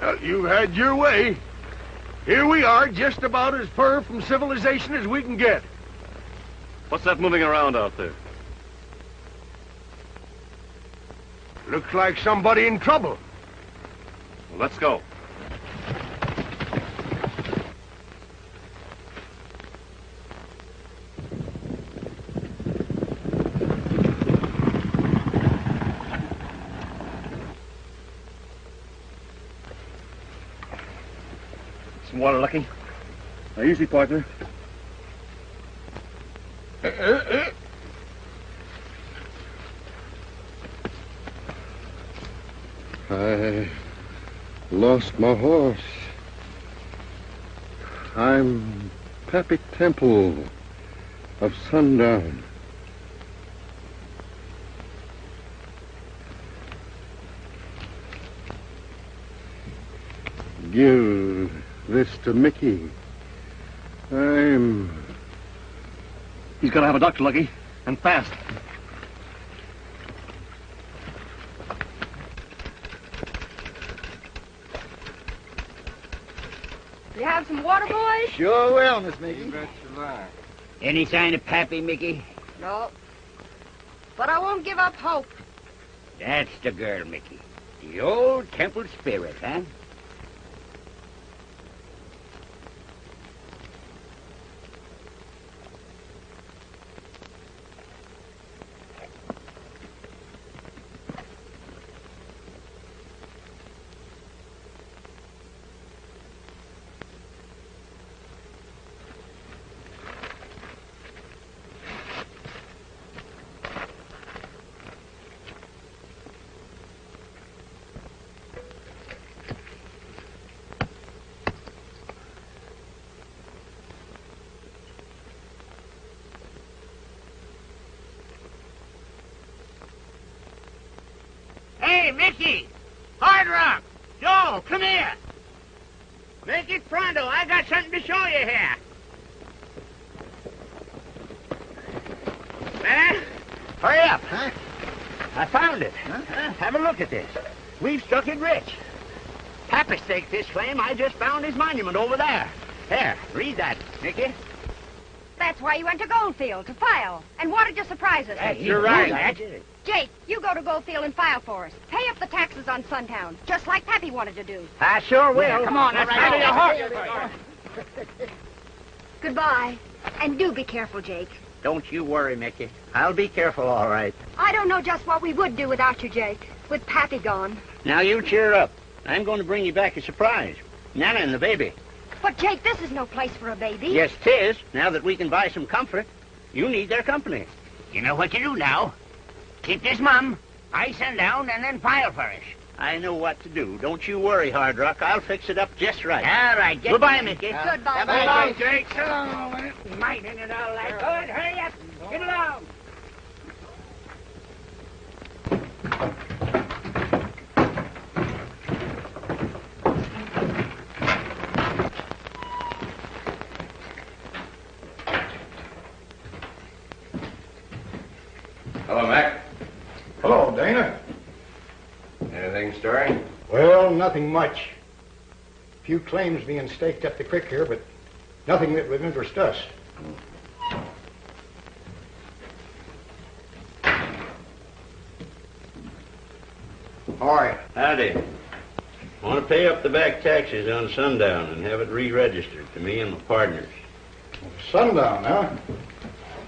Well, you had your way. Here we are, just about as far from civilization as we can get. What's that moving around out there? Looks like somebody in trouble. Well, let's go. Some water, Lucky? Easy, partner. I lost my horse. I'm Pappy Temple of Sundown. Give this to Mickey. He's got to have a doctor, Lucky, and fast. You have some water, boys? Sure will, Miss Mickey. You bet you lie. Any sign of Pappy, Mickey? No. But I won't give up hope. That's the girl, Mickey. The old temple spirit, huh? Hey, Mickey! Hardrock! Joe, come here! Make it pronto. I got something to show you here. Well, hurry up. Huh? I found it. Huh? Have a look at this. We've struck it rich. Pappy staked this claim. I just found his monument over there. Here, read that, Mickey. That's why you went to Goldfield, to file. And what did you surprise us? You're right. That's it. Jake, you go to Goldfield and file for us. Pay up the taxes on Sundown, just like Pappy wanted to do. I sure will. Yeah, come on, let's go. right. Goodbye. And do be careful, Jake. Don't you worry, Mickey. I'll be careful, all right. I don't know just what we would do without you, Jake, with Pappy gone. Now you cheer up. I'm going to bring you back a surprise. Nana and the baby. But, Jake, this is no place for a baby. Yes, 'tis. Now that we can buy some comfort, you need their company. You know what to do now. Keep this mum. I send down and then file for us. I know what to do. Don't you worry, Hardrock. I'll fix it up just right. All right. Goodbye, Mickey. Goodbye. Bye, Jake. So long. Mighty and all that. Good. Hurry up. Get along. Hello, Mac. Hello, Dana. Anything stirring? Well, nothing much. A few claims being staked up the creek here, but nothing that would interest us. All right. Howdy. I want to pay up the back taxes on Sundown and have it re-registered to me and my partners. Sundown, huh?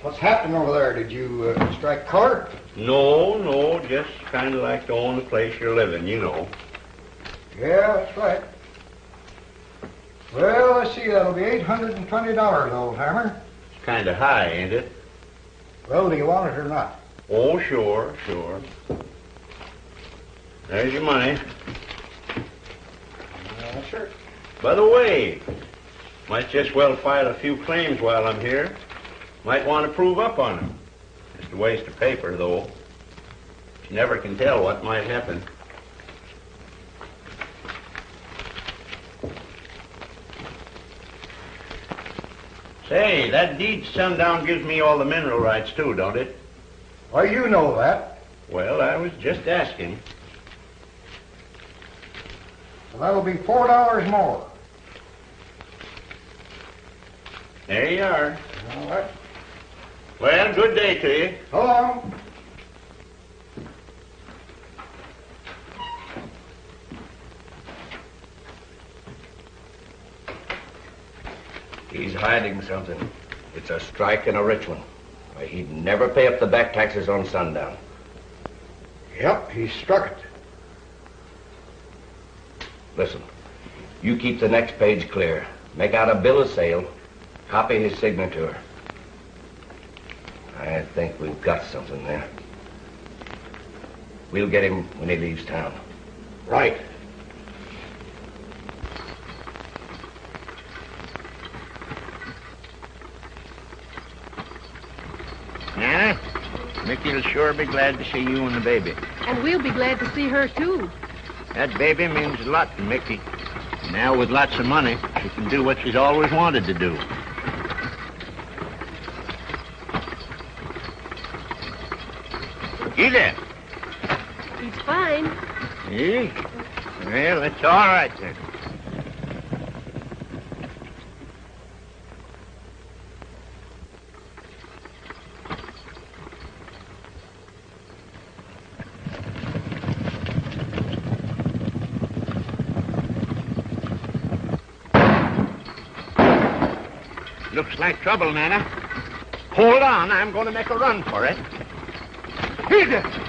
What's happening over there? Did you strike court? No, just kind of like to own the place you're living, you know. Yeah, that's right. Well, let's see, that'll be $820, old hammer. It's kind of high, ain't it? Well, do you want it or not? Oh, sure. There's your money. Sure. By the way, might just well file a few claims while I'm here. Might want to prove up on them. Just a waste of paper, though. You never can tell what might happen. Say, that deed to Sundown gives me all the mineral rights, too, don't it? Why, you know that. Well, I was just asking. So that'll be $4 more. There you are. All right. Well, good day to you. So long. He's hiding something. It's a strike and a rich one. Why, he'd never pay up the back taxes on sundown. Yep, he struck it. Listen, you keep the next page clear. Make out a bill of sale. Copy his signature. I think we've got something there. We'll get him when he leaves town. Right. Nana, Mickey'll sure be glad to see you and the baby. And we'll be glad to see her, too. That baby means a lot to Mickey. Now, with lots of money, she can do what she's always wanted to do. You there? He's fine. Eh? Well, it's all right then. Looks like trouble, Nana. Hold on, I'm going to make a run for it. Here it is.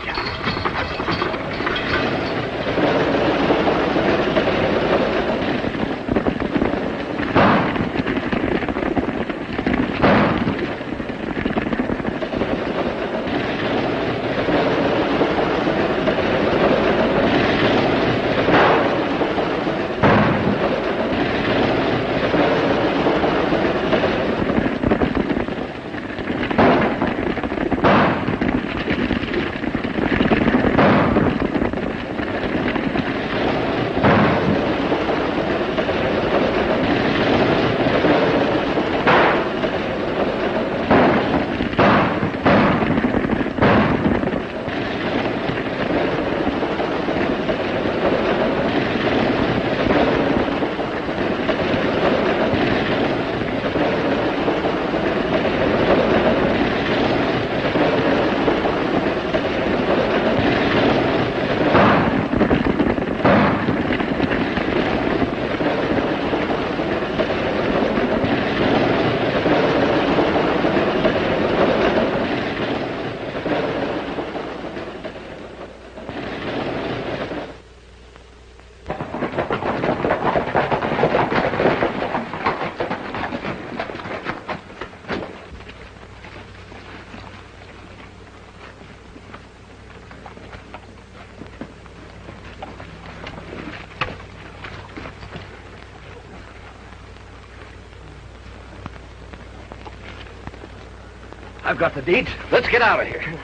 I've got the deeds. Let's get out of here.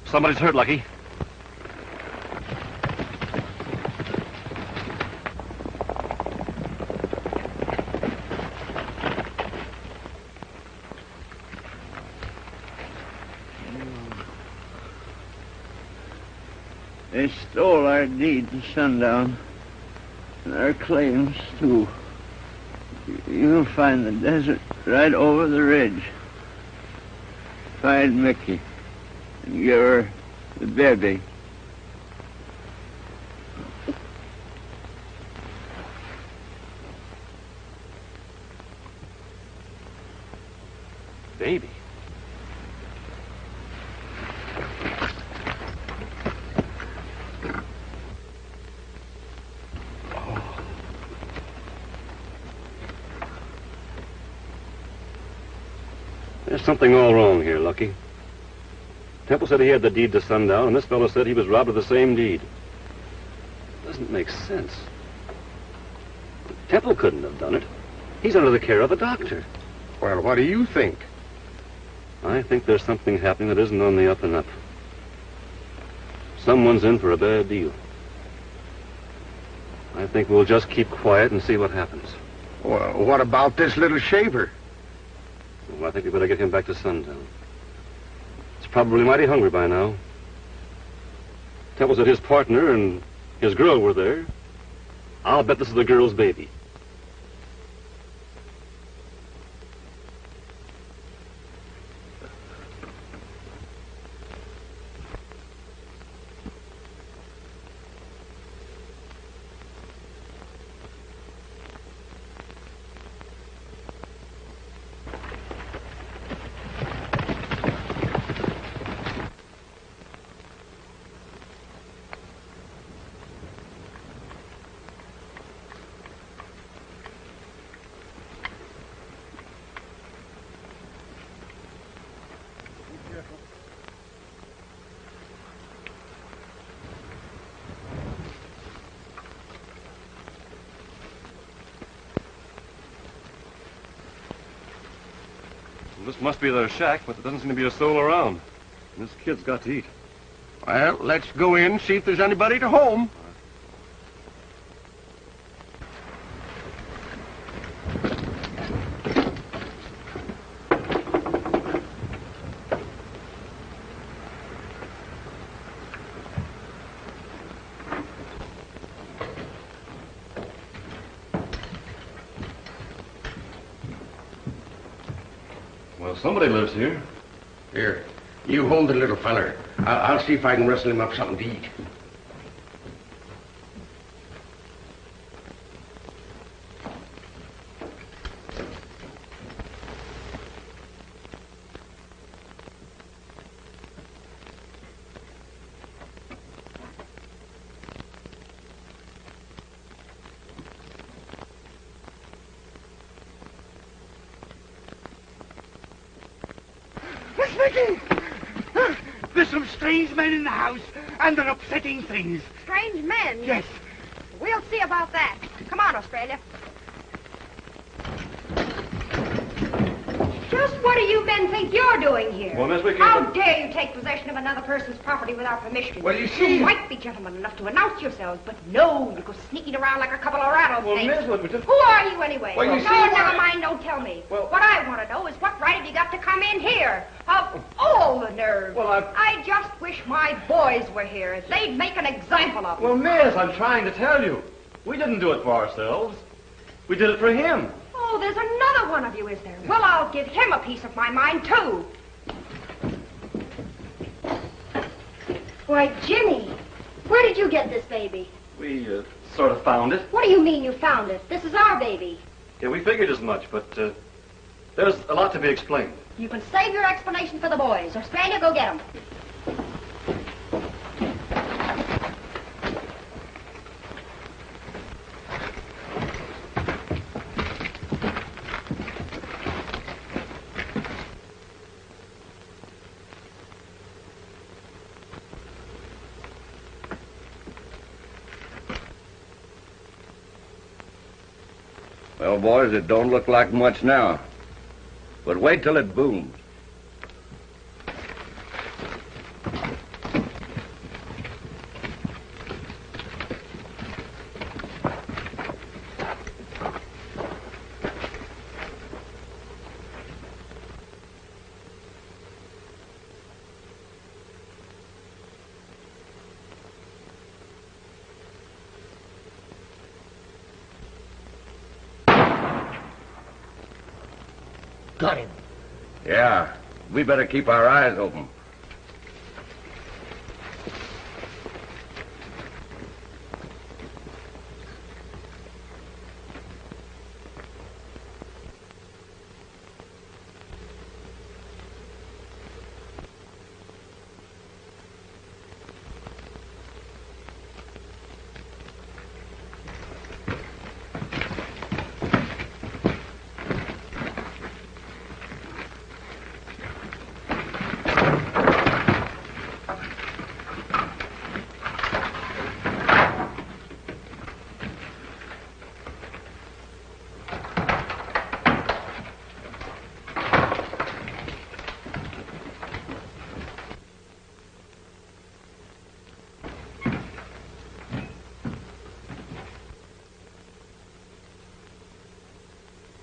Somebody's hurt, Lucky. They stole our deed to sundown, and our claims, too. You'll find the desert right over the ridge. Find Mickey, and give her the baby. Baby? There's something all wrong here, Lucky. Temple said he had the deed to sundown, and this fellow said he was robbed of the same deed. Doesn't make sense. Temple couldn't have done it. He's under the care of a doctor. Well, what do you think? I think there's something happening that isn't on the up and up. Someone's in for a bad deal. I think we'll just keep quiet and see what happens. Well, what about this little shaver? Well, I think we better get him back to Sundown. He's probably mighty hungry by now. Temple said his partner and his girl were there. I'll bet this is the girl's baby. This must be their shack, but there doesn't seem to be a soul around. And this kid's got to eat. Well, let's go in, see if there's anybody to home. Well, somebody lives here. Here, you hold the little feller. I'll see if I can wrestle him up something to eat. Mickey! There's some strange men in the house, and they're upsetting things. Strange men? Yes. We'll see about that. Come on, Australia. Just what do you men think you're doing here? Well, Miss Mickey... How dare you take possession of another person's property without permission? Well, you see... You might be gentlemen enough to announce yourselves, but no, you go sneaking around like a couple of rattlesnakes. Well, Miss, what we just... Who are you, anyway? Well, you no, see... never mind, don't tell me. Well... What I want to know is what right have you got to come in here? Of all the nerve. Well, I just wish my boys were here. They'd make an example of them. Well, Miss, I'm trying to tell you. We didn't do it for ourselves. We did it for him. Oh, there's another one of you, is there? Well, I'll give him a piece of my mind, too. Why, Jimmy, where did you get this baby? We sort of found it. What do you mean you found it? This is our baby. Yeah, we figured as much, but there's a lot to be explained. You can save your explanation for the boys. Australia, go get them. Well, boys, it don't look like much now. But wait till it booms. Got him. Yeah, we better keep our eyes open.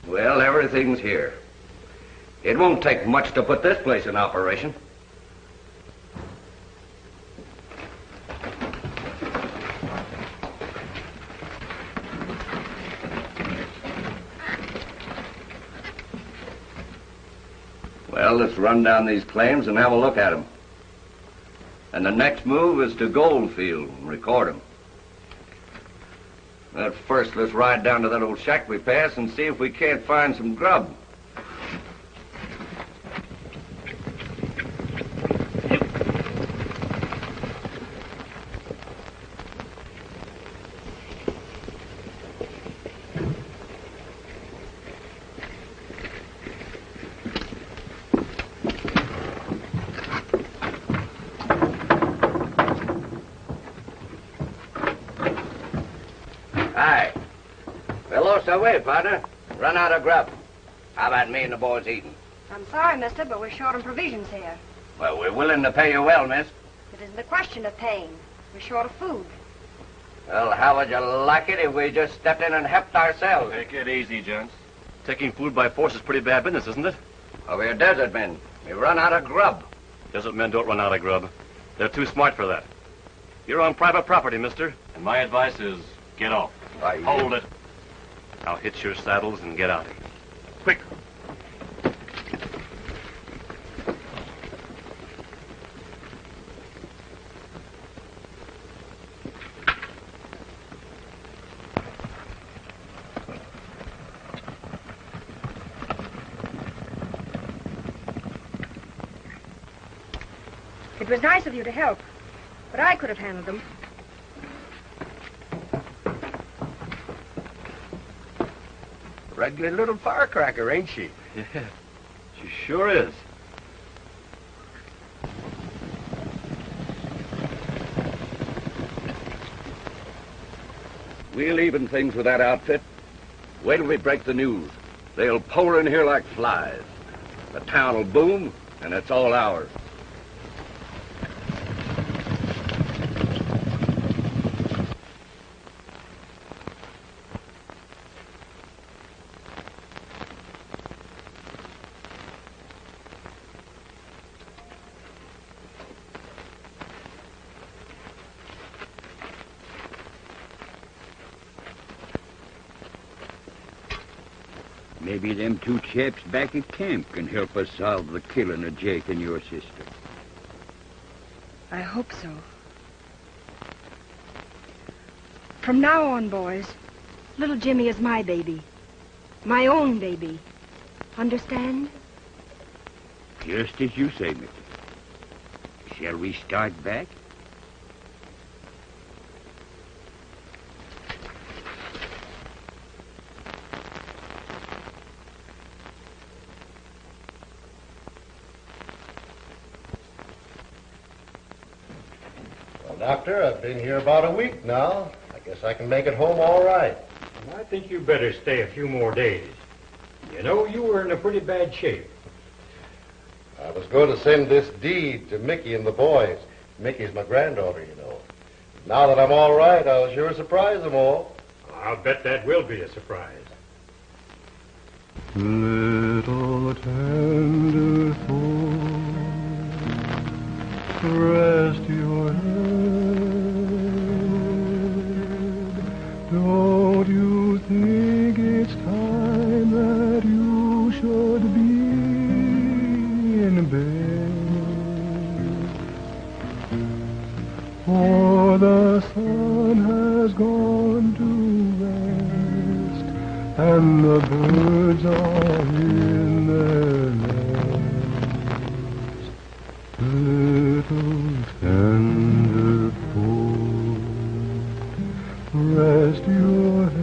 Well, everything's here. It won't take much to put this place in operation. Well, let's run down these claims and have a look at them. And the next move is to Goldfield and record them. But first, let's ride down to that old shack we passed and see if we can't find some grub. Away, partner. Run out of grub. How about me and the boys eating? I'm sorry, mister, but we're short on provisions here. Well, we're willing to pay you well, miss. It isn't a question of paying. We're short of food. Well, how would you like it if we just stepped in and helped ourselves? Take it easy, gents. Taking food by force is pretty bad business, isn't it? Well, we're desert men. We run out of grub. Desert men don't run out of grub. They're too smart for that. You're on private property, mister, and my advice is get off. Hold it. Now hitch your saddles and get out of here. Quick. It was nice of you to help, but I could have handled them. Regular little firecracker, ain't she? Yeah, she sure is. We'll even things with that outfit. Wait till we break the news. They'll pour in here like flies. The town will boom, and it's all ours. Maybe them two chaps back at camp can help us solve the killing of Jake and your sister. I hope so. From now on, boys, little Jimmy is my baby. My own baby. Understand? Just as you say, Mickey. Shall we start back? Doctor, I've been here about a week now. I guess I can make it home all right. I think you better stay a few more days. You know, you were in a pretty bad shape. I was going to send this deed to Mickey and the boys. Mickey's my granddaughter, you know. Now that I'm all right, I'll sure surprise them all. I'll bet that will be a surprise. Little tender fool, rest your head. Don't you think it's time that you should be in bed? For the sun has gone to rest, and the birds are in their nest. Little tender fool, rest your head.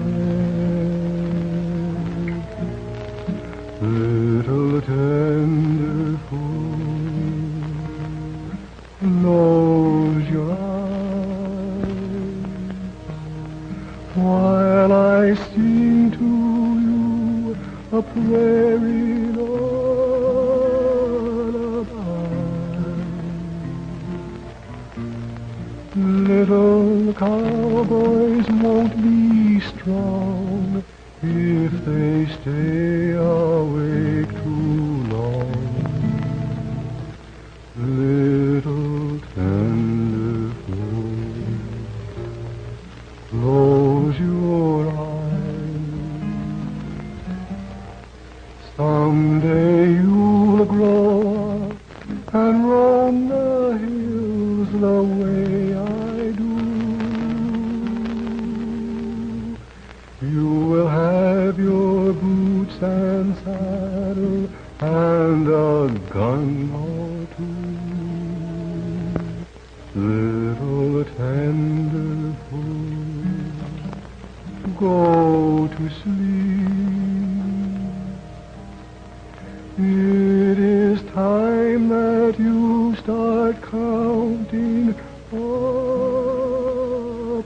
Little tender fool, close your eyes while I sing to you a prairie lullaby. Little cowboys won't be strong if they stay awake too long. Little tender fool, close your eyes. Someday you'll grow up and roam the hills the way I do. You will have your boots and saddle and a gun or two. Little tender fool, go to sleep. It is time that you start counting up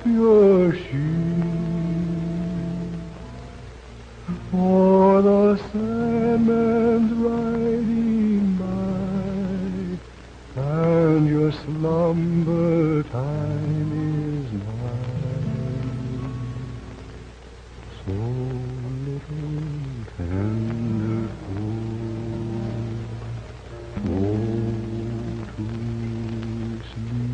your sheep. For the Sandman's riding by, and your slumber time is nigh. So little tender fool, go to sleep.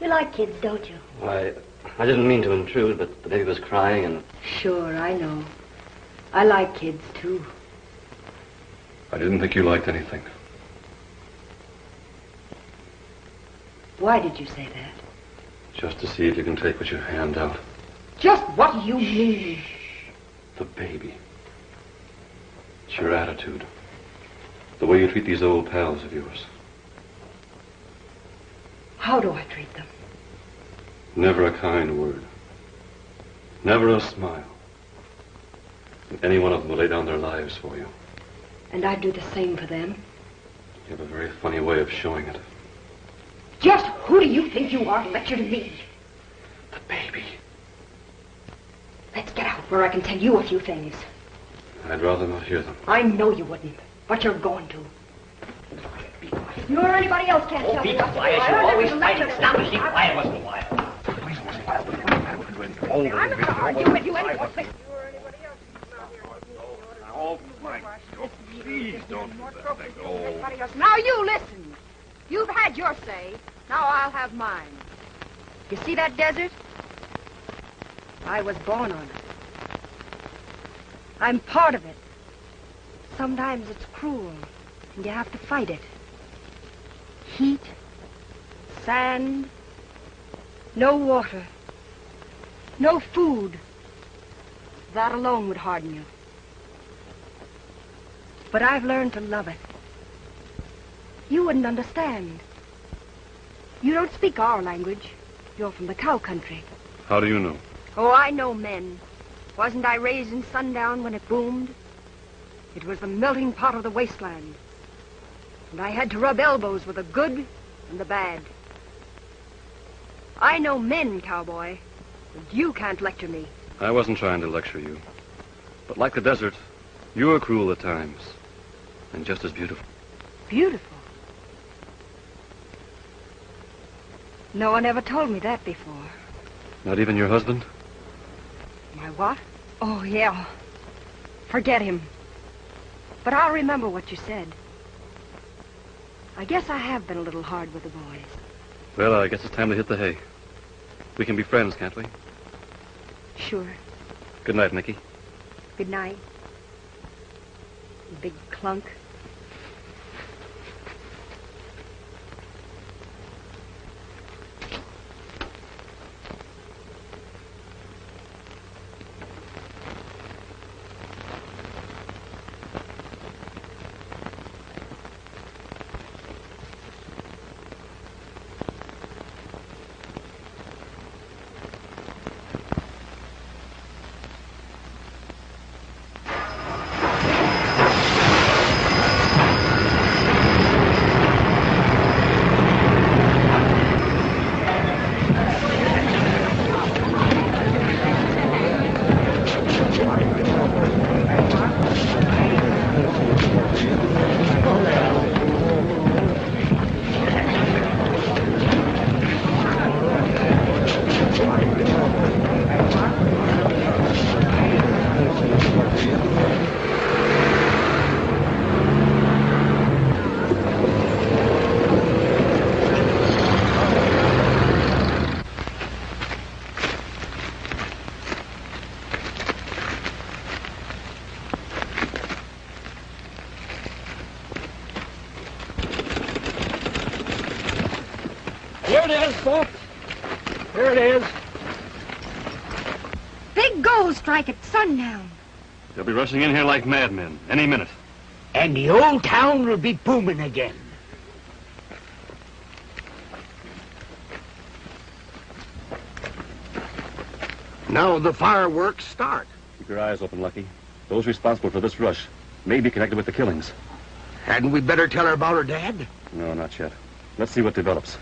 You like kids, don't you? Why, I didn't mean to intrude, but the baby was crying and... Sure, I know. I like kids, too. I didn't think you liked anything. Why did you say that? Just to see if you can take what you hand out. Just what do you mean? The baby. It's your attitude. The way you treat these old pals of yours. How do I treat them? Never a kind word. Never a smile. And any one of them will lay down their lives for you. And I'd do the same for them. You have a very funny way of showing it. Just who do you think you are to lecture to me? The baby. Let's get out where I can tell you a few things. I'd rather not hear them. I know you wouldn't, but you're going to. Be quiet. You or anybody else can't tell me what to do. Be quiet. You're always fighting. Stop and keep quiet once in a while. I'm not going to argue with you anymore. Oh, my God, please don't do that. Oh. Now you listen. You've had your say. Now I'll have mine. You see that desert? I was born on it. I'm part of it. Sometimes it's cruel, and you have to fight it. Heat, sand, no water, no food. That alone would harden you. But I've learned to love it. You wouldn't understand. You don't speak our language. You're from the cow country. How do you know? Oh, I know men. Wasn't I raised in sundown when it boomed? It was the melting pot of the wasteland. And I had to rub elbows with the good and the bad. I know men, cowboy. And you can't lecture me. I wasn't trying to lecture you. But like the desert, you are cruel at times. And just as beautiful. Beautiful? No one ever told me that before. Not even your husband? My what? Oh, yeah. Forget him. But I'll remember what you said. I guess I have been a little hard with the boys. Well, I guess it's time to hit the hay. We can be friends, can't we? Sure. Good night, Nicky. Good night. You big clunk. Here it is. Big gold strike at sundown. They'll be rushing in here like madmen any minute. And the old town will be booming again. Now the fireworks start. Keep your eyes open, Lucky. Those responsible for this rush may be connected with the killings. Hadn't we better tell her about her dad? No, not yet. Let's see what develops.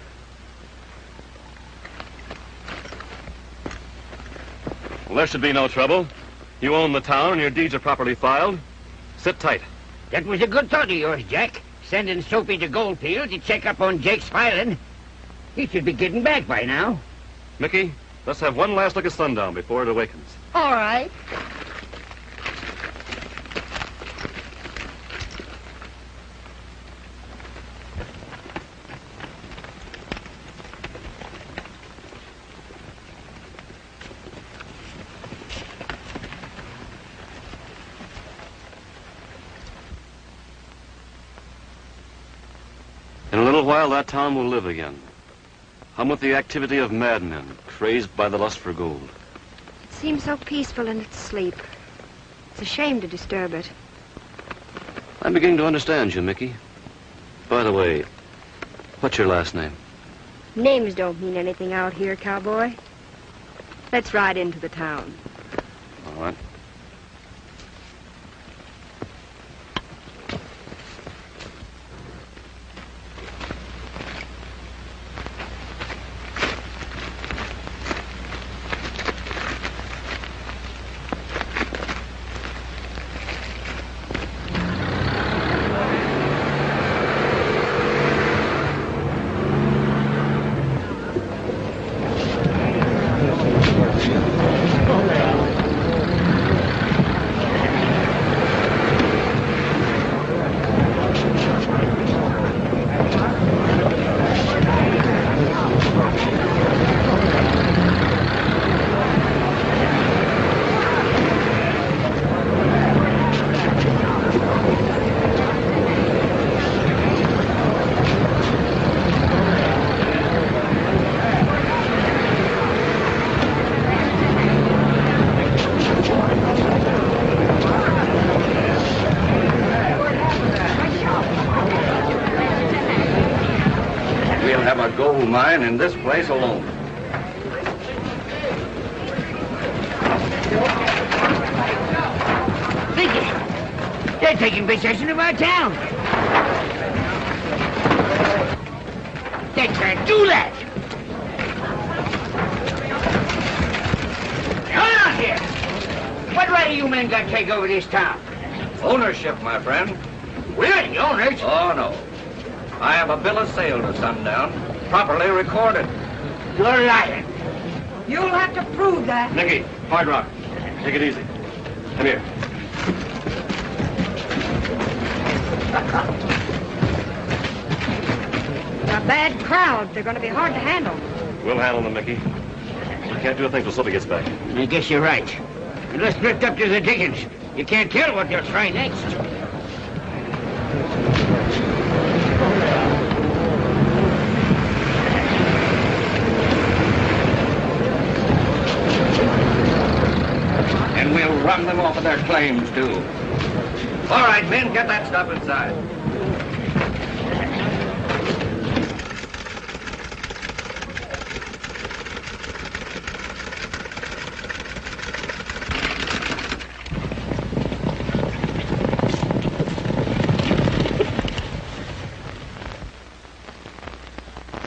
Well, there should be no trouble. You own the town and your deeds are properly filed. Sit tight. That was a good thought of yours, Jack. Sending Soapy to Goldfield to check up on Jake's filing. He should be getting back by now. Mickey, let's have one last look at sundown before it awakens. All right. In a little while, that town will live again. Hum with the activity of madmen, crazed by the lust for gold. It seems so peaceful in its sleep. It's a shame to disturb it. I'm beginning to understand you, Mickey. By the way, what's your last name? Names don't mean anything out here, cowboy. Let's ride into the town. All right. Gold mine in this place alone. They're taking possession of our town. They can't do that. Hold on here. What right do you men got to take over this town? Ownership, my friend. We're the owners. Oh, no. I have a bill of sale to sundown, properly recorded. You're lying. You'll have to prove that. Nicky, Hardrock, take it easy. Come here. They're a bad crowd. They're going to be hard to handle. We'll handle them, Mickey. We can't do a thing till Soapy gets back. I guess you're right. And let's drift up to the diggings. You can't tell what they'll try next. And we'll run them off of their claims, too. All right, men, get that stuff inside.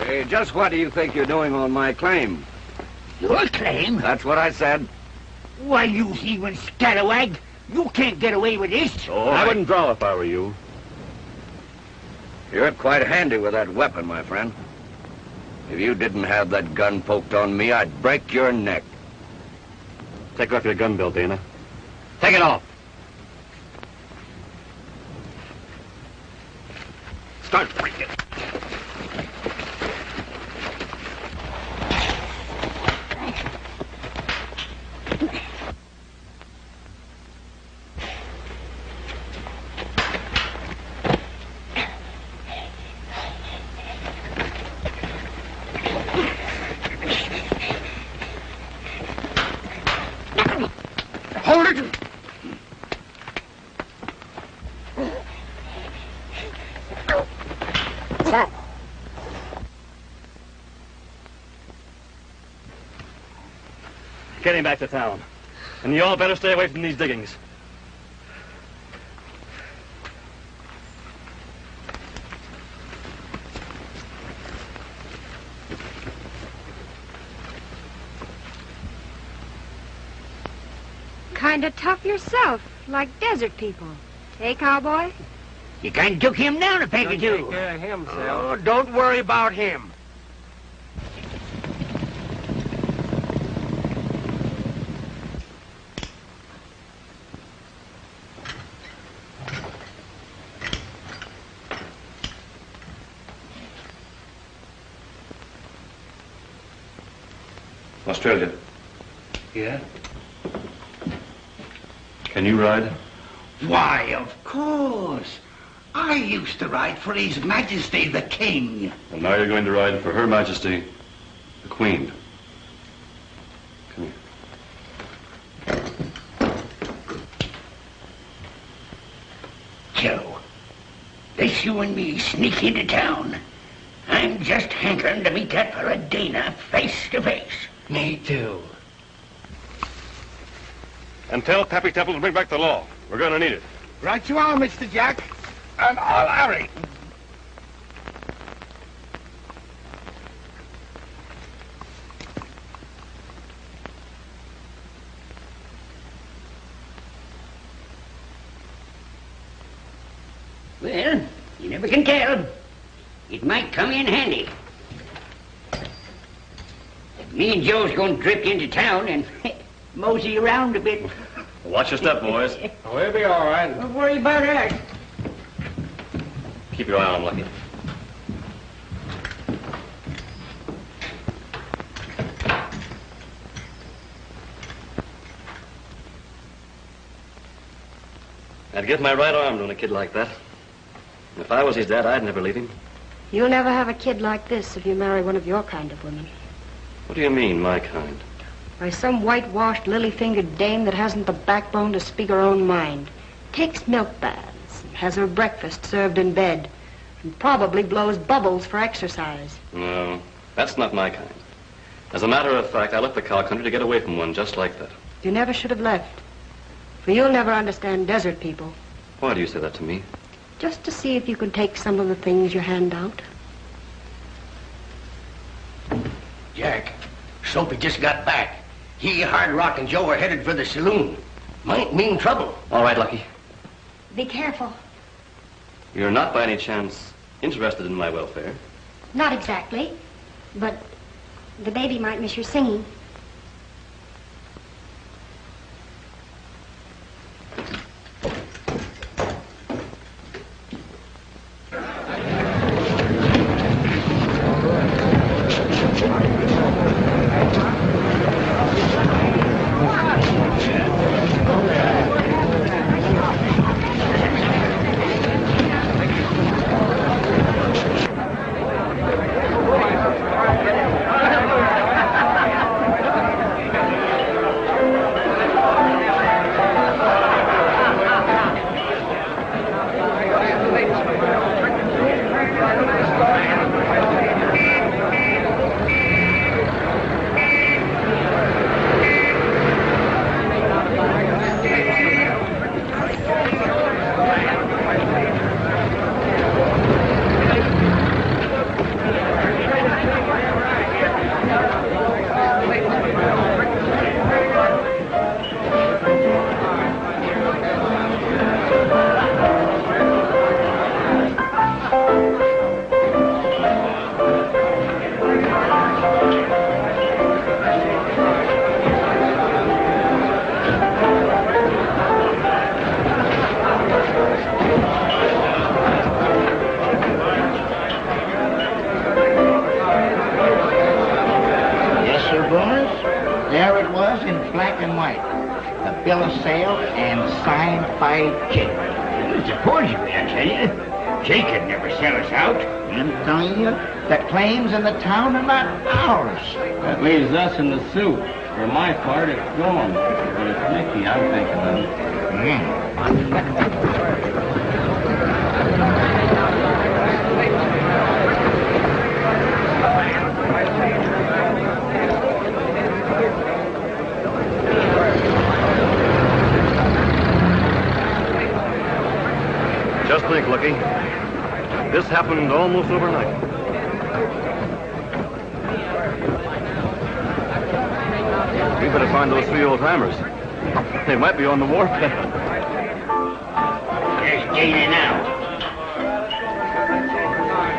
Hey, just what do you think you're doing on my claim? Your claim? That's what I said. Why, you heathen scalawag! You can't get away with this. Oh, I wouldn't draw if I were you. You're quite handy with that weapon, my friend. If you didn't have that gun poked on me, I'd break your neck. Take off your gun belt, Dana. Take it off. Start breaking. Get him back to town. And you all better stay away from these diggings. Kinda tough yourself, like desert people. Hey, cowboy? You kind of took him down a peg or two. Take care of him, oh, don't worry about him. Australia. Yeah? Can you ride? Why, of course. I used to ride for His Majesty the King. Well, now you're going to ride for Her Majesty, the Queen. Come here. Joe, this you and me sneak into town. I'm just hankering to meet that fella Dana face to face. Me too. And tell Pappy Temple to bring back the law. We're going to need it. Right you are, Mr. Jack. And I'll hurry. Well, you never can tell. It might come in handy. Me and Joe's going to drift into town and mosey around a bit. Watch your step, boys. We'll be all right. Don't worry about that. Keep your eye on Lucky. I'd give my right arm to a kid like that. If I was his dad, I'd never leave him. You'll never have a kid like this if you marry one of your kind of women. What do you mean, my kind? By some whitewashed, lily-fingered dame that hasn't the backbone to speak her own mind. Takes milk baths, has her breakfast served in bed, and probably blows bubbles for exercise. No, that's not my kind. As a matter of fact, I left the cow country to get away from one just like that. You never should have left. For you'll never understand desert people. Why do you say that to me? Just to see if you can take some of the things you hand out. Jack, Soapy just got back. He, Hardrock, and Joe are headed for the saloon. Might mean trouble. All right, Lucky. Be careful. You're not by any chance interested in my welfare? Not exactly, but the baby might miss your singing. Bill of sale and signed by Jake. It's a forgery, I tell you. Jake could never sell us out. I'm telling you, the claims in the town are not ours. That leaves us in the soup. For my part, it's gone. But it's Mickey I'm thinking of. Lucky. This happened almost overnight. We better find those three old-timers. They might be on the warpath. There's Dana now.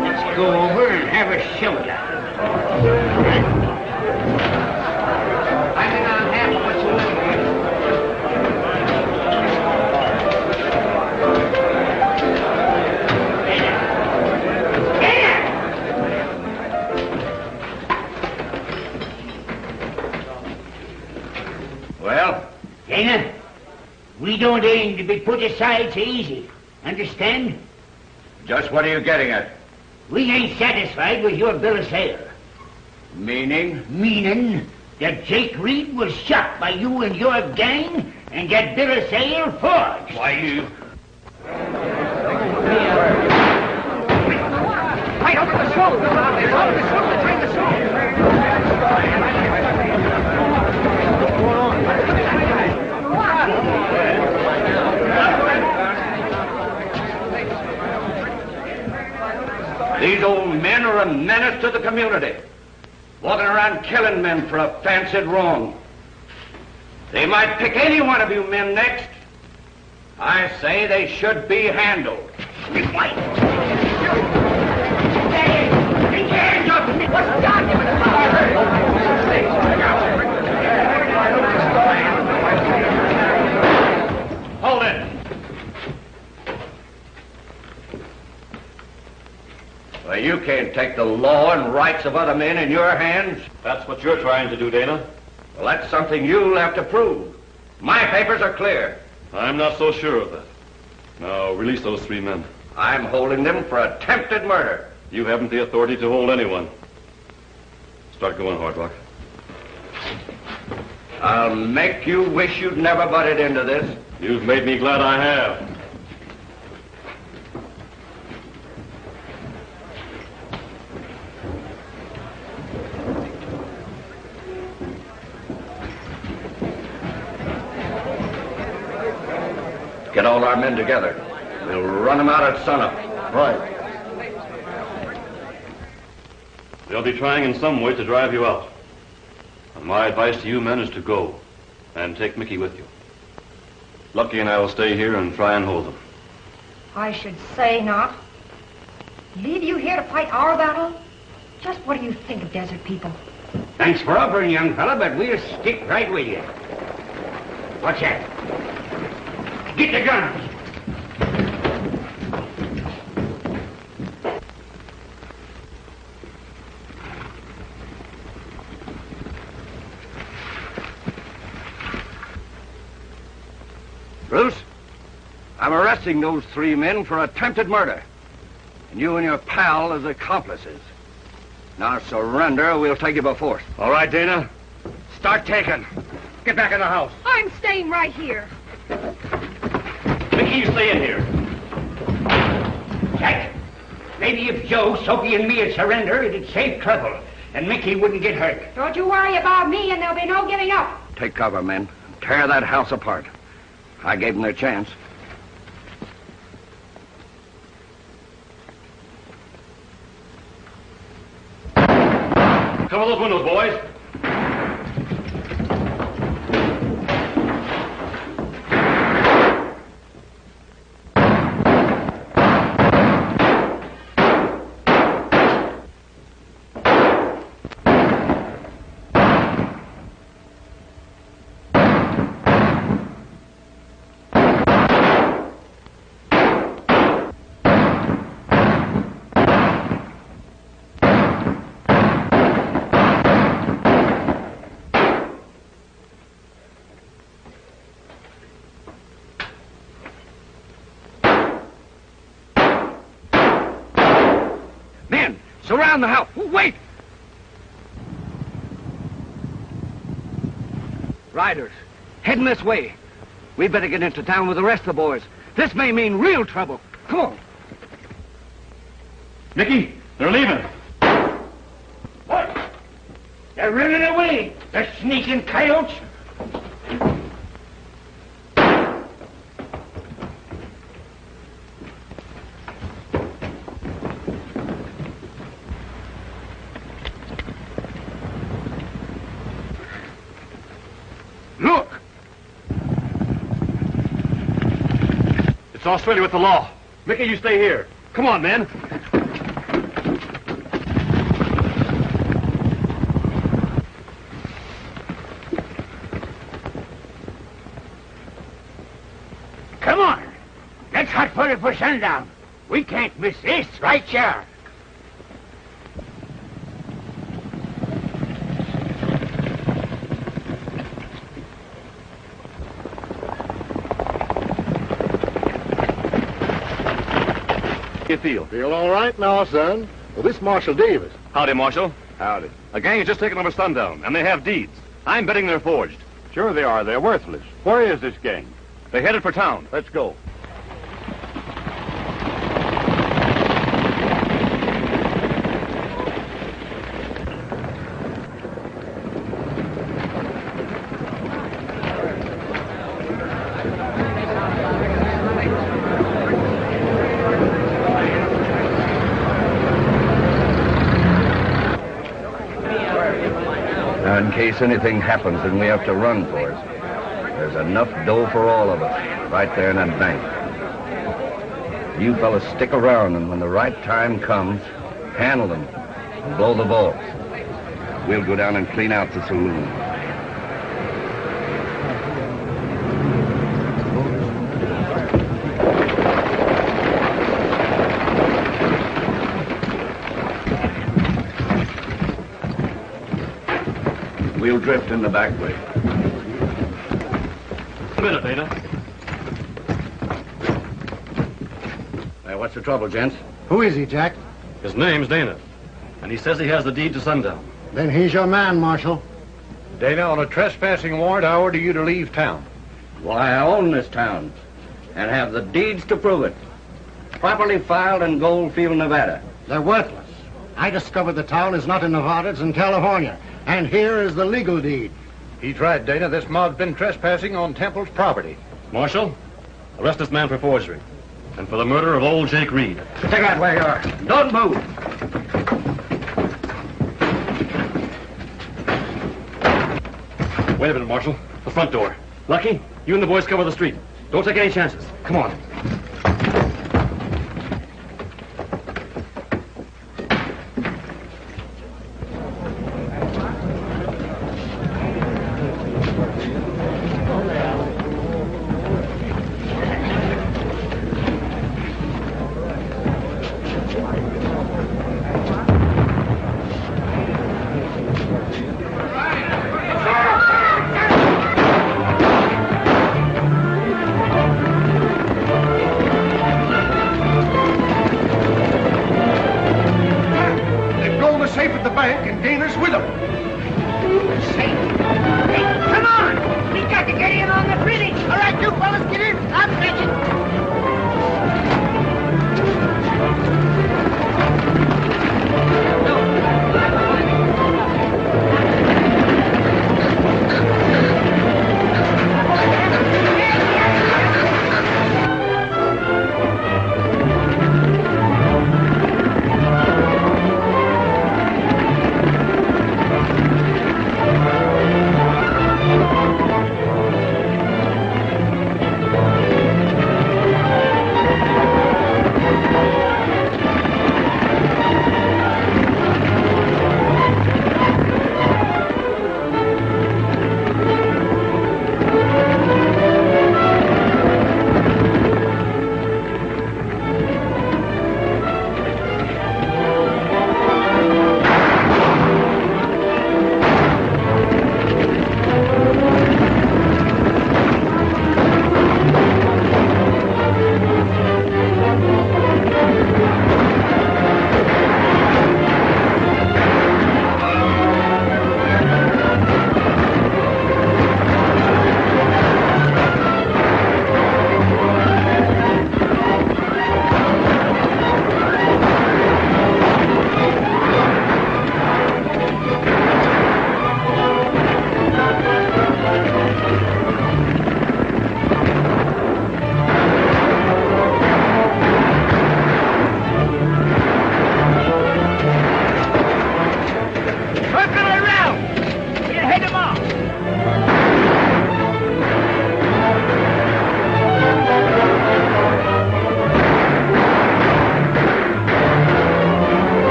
Let's go over and have a shoulder. I think I'll have what's over Well? Dana, we don't aim to be put aside so easy. Understand? Just what are you getting at? We ain't satisfied with your bill of sale. Meaning? Meaning that Jake Reed was shot by you and your gang and that bill of sale forged. Why, you... Right over the slope! Out of the slope behind the slope! These old men are a menace to the community. Walking around killing men for a fancied wrong. They might pick any one of you men next. I say they should be handled. Keep your hands off me! What's the document Hold it. Well, you can't take the law and rights of other men in your hands. That's what you're trying to do, Dana. Well, that's something you'll have to prove. My papers are clear. I'm not so sure of that. Now, release those three men. I'm holding them for attempted murder. You haven't the authority to hold anyone. Start going, Hardrock. I'll make you wish you'd never butted into this. You've made me glad I have. Get all our men together. We'll run them out at sunup. Right. They'll be trying in some way to drive you out. And my advice to you men is to go and take Mickey with you. Lucky and I will stay here and try and hold them. I should say not. Leave you here to fight our battle? Just what do you think of desert people? Thanks for offering, young fella, but we'll stick right with you. What's that? Get the guns! Bruce, I'm arresting those three men for attempted murder. And you and your pal as accomplices. Now surrender or we'll take you by force. All right, Dana. Start taking. Get back in the house. I'm staying right here. Mickey, you stay in here. Jack, maybe if Joe, Soapy, and me would surrender, it'd save trouble, and Mickey wouldn't get hurt. Don't you worry about me, and there'll be no giving up. Take cover, men. Tear that house apart. I gave them their chance. Cover those windows, boys. Surround the house. Wait! Riders, heading this way. We better get into town with the rest of the boys. This may mean real trouble. Come on. Mickey, they're leaving. What? They're running away. The sneaking coyotes. It's Australia with the law. Mickey, you stay here. Come on, men. Come on. Let's hot for it for sundown. We can't miss this, right here. You feel? Feel all right now, son. Well, this Marshal Davis. Howdy, Marshal. Howdy. A gang has just taken over Sundown, and they have deeds. I'm betting they're forged. Sure they are. They're worthless. Where is this gang? They headed for town. Let's go. Now, in case anything happens and we have to run for it, there's enough dough for all of us right there in that bank. You fellas stick around, and when the right time comes, handle them and blow the balls. We'll go down and clean out the saloon. We'll drift in the back way. A minute, Dana. Hey, what's the trouble, gents? Who is he, Jack? His name's Dana, and he says he has the deed to Sundown. Then he's your man, Marshal. Dana, on a trespassing warrant, I order you to leave town. Why, I own this town and have the deeds to prove it. Properly filed in Goldfield, Nevada. They're worthless. I discovered the town is not in Nevada, it's in California. And here is the legal deed. He's right, Dana. This mob's been trespassing on Temple's property. Marshal, arrest this man for forgery and for the murder of old Jake Reed. Take out where you are. Don't move. Wait a minute, Marshal. The front door. Lucky, you and the boys cover the street. Don't take any chances. Come on.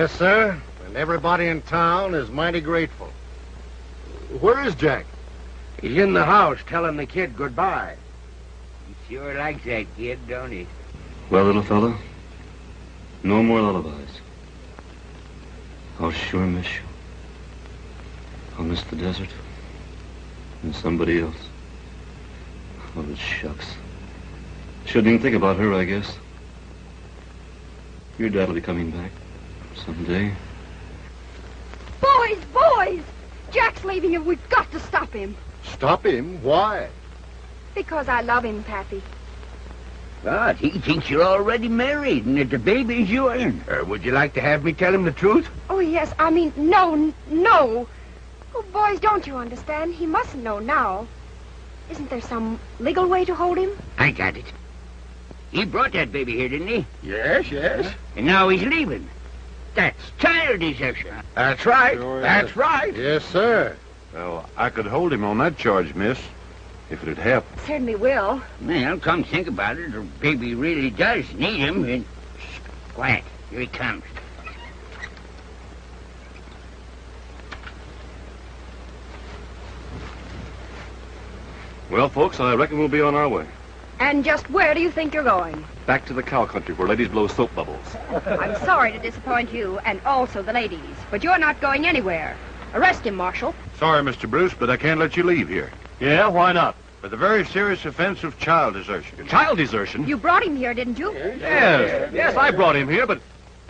Yes, sir. And everybody in town is mighty grateful. Where is Jack? He's in the house telling the kid goodbye. He sure likes that kid, don't he? Well, little fella, no more lullabies. I'll sure miss you. I'll miss the desert and somebody else. Oh, shucks. Shouldn't even think about her, I guess. Your dad will be coming back someday. Boys, boys! Jack's leaving and we've got to stop him. Stop him? Why? Because I love him, Pappy. God, he thinks you're already married and that the baby's yours. Would you like to have me tell him the truth? Oh, yes, I mean, no. Oh, boys, don't you understand? He mustn't know now. Isn't there some legal way to hold him? I got it. He brought that baby here, didn't he? Yes. And now he's leaving. That's child desertion. That's right. Sure That's is. right. Yes, sir. Well, I could hold him on that charge, miss, if it'd happen. Certainly will. Well, come think about it. The baby really does need him. And... Shh, quiet. Here he comes. Well, folks, I reckon we'll be on our way. And just where do you think you're going? Back to the cow country where ladies blow soap bubbles. I'm sorry to disappoint you, and also the ladies, but you're not going anywhere. Arrest him, Marshal. Sorry, Mr. Bruce, but I can't let you leave here. Yeah, why not? For the very serious offense of child desertion. Child desertion? You brought him here, didn't you? Yes, I brought him here, but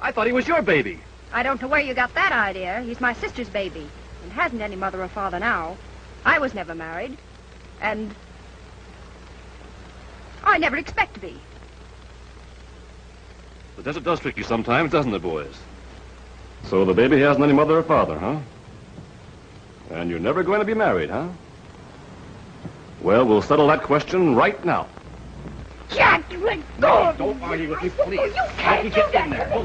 I thought he was your baby. I don't know where you got that idea. He's my sister's baby, and hasn't any mother or father now. I was never married, and I never expect to be. The desert does trick you sometimes, doesn't it, boys? So the baby hasn't any mother or father, huh? And you're never going to be married, huh? Well, we'll settle that question right now. Jack, let go! Don't argue with me, please. You can't do Get in that. there.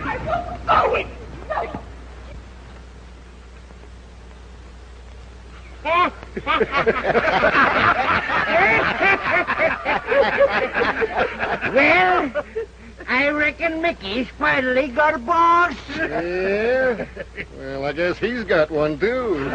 I won't go in. No. Well, I reckon Mickey's finally got a boss. Yeah? Well, I guess he's got one, too.